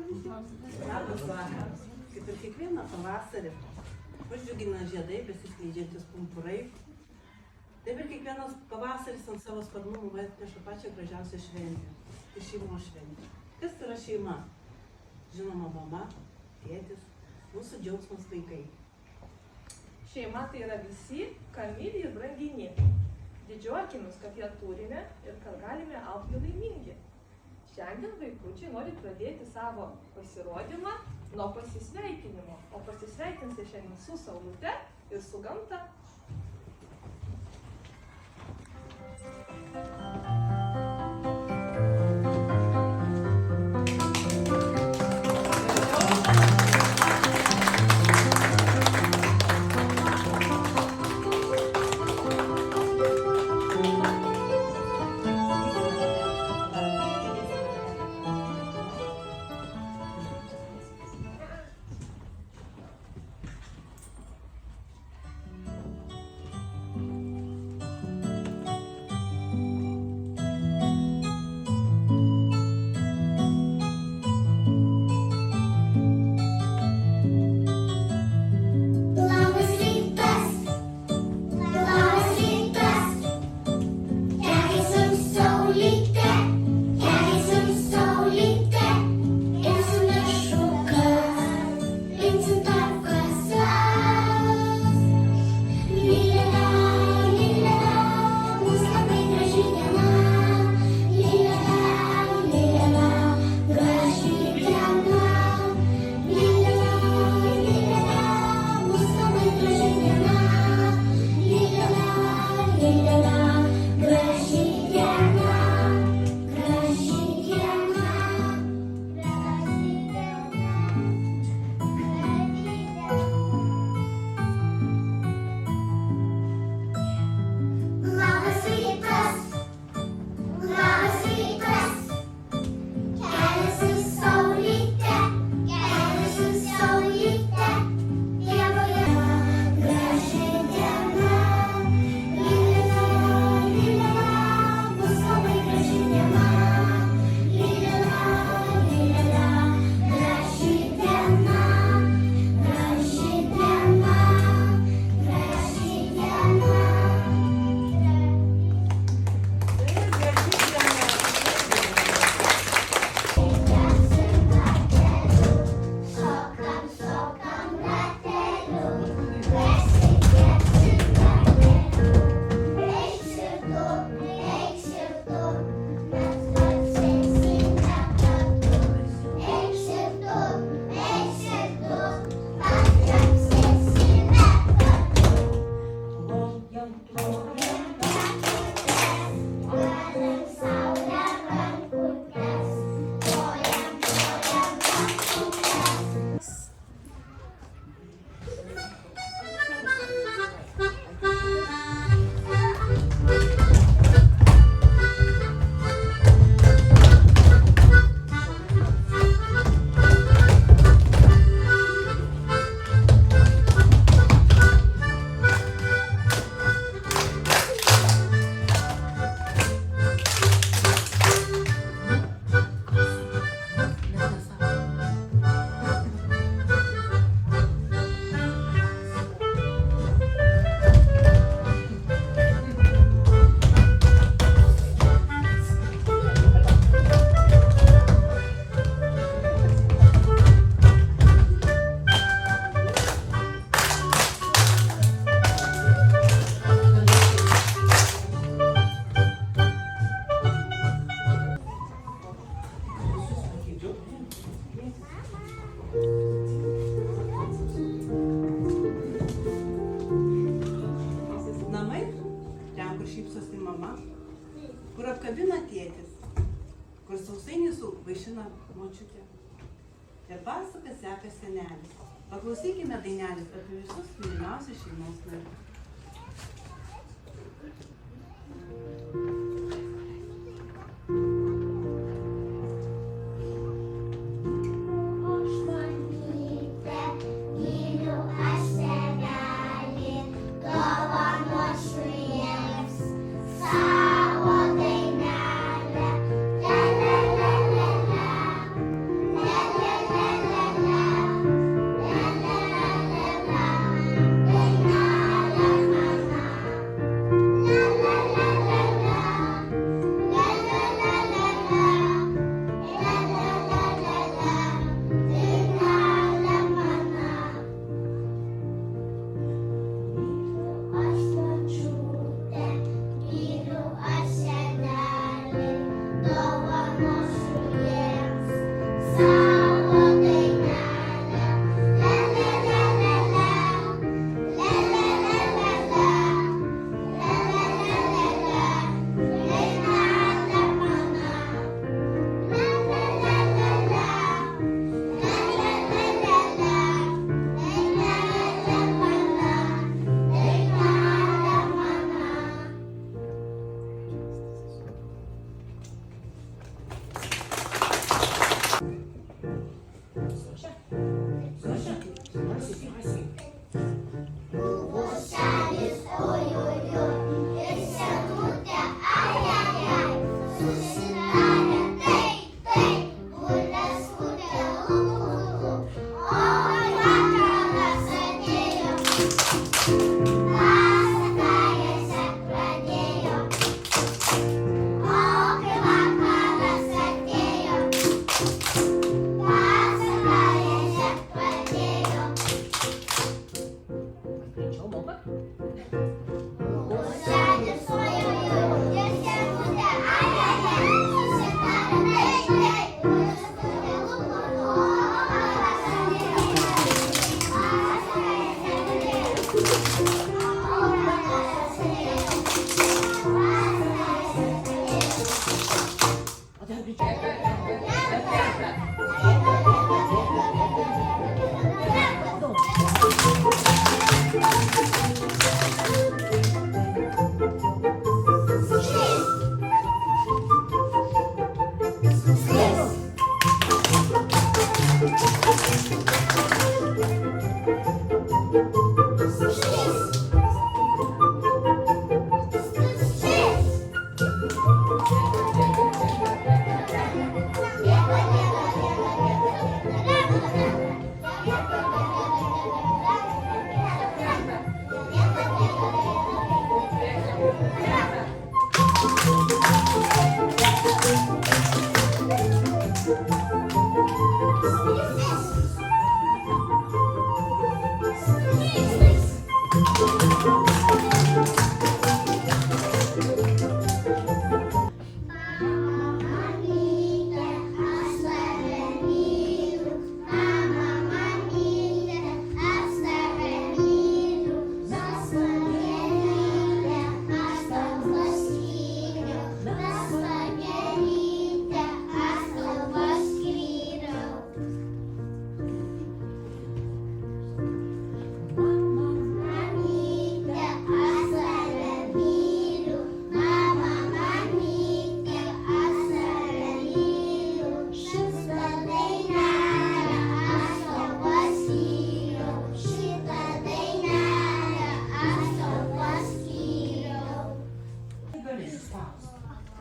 Labas vakaras. Kaip ir kiekvieną pavasarį, mus džiugina žiedai, besiskleidžiantis pumpurai. Taip ir kiekvienas pavasaris ant savo sparnų mums atneša pačią gražiausią šventę. Tai šeimos šventė. Kas yra šeima? Žinoma, mama, tėtis, mūsų džiaugsmas vaikai. Šeima tai yra visi, ką myli ir brangini. Didžiuokimės, kad ją turime ir kad galime augti laimingi. Šiandien vaikučiai nori pradėti savo pasirodymą nuo pasisveikinimo, o pasisveikinsi šiandien su saulute ir su gamta. Kur apkabina tėtis, kur sausainį vaišina močiutė. Ir pasaką seka senelis. Paklausykime dainelės apie visus mylimiausius šeimos narius. La la la la la, la la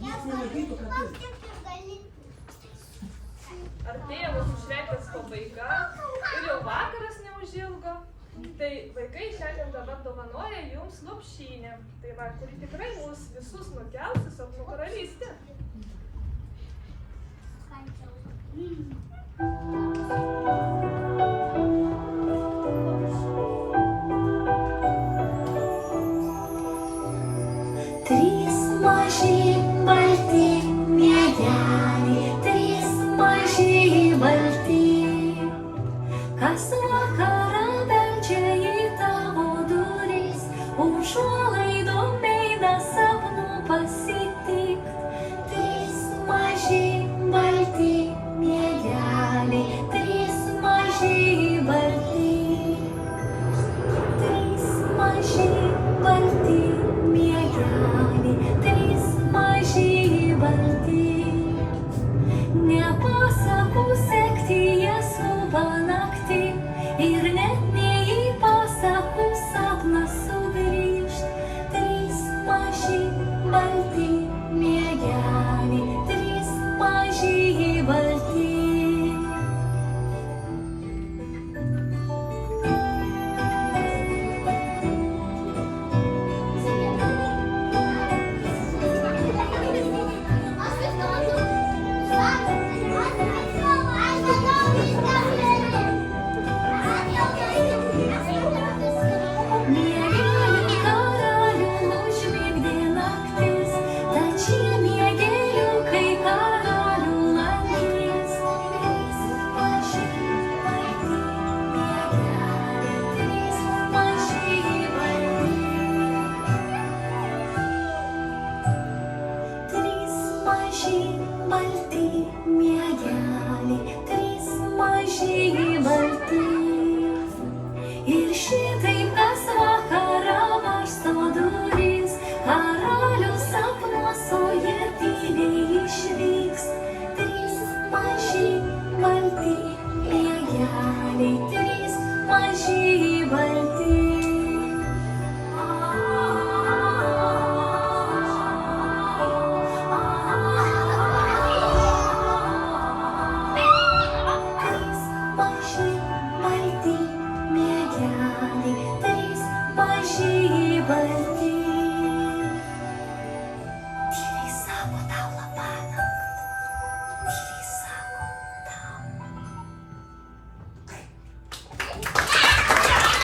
Jis nematytų, kad tu. Artėja mūsų šventės pabaiga ir jau vakaras neužilgo. Tai vaikai šiandien dabar dovanoja jums lopšinę. Tai va, kuri tikrai mus visus nukels į sapnų karalystę. Trys maži balti miegeliai, trys maži balti, kas vakarą beldžia į tavo duris, užuolaidom eina sapnų pasitikt. Trys maži balti miegeliai, trys maži balti, trys maži balti miegeliai, trys maži balti. Nepasakų sekti jie skuba naktį ir net nei į pasakų sapną sugrįžt. Trys maži balti miegeliai, trys maži balti. Miegelių karalių užmigdė naktis, tad šie miegeliukai karalių lankys. Trys maži balti miegeliai, trys maži balti. Trys maži balti miegeliai, trys maži balti.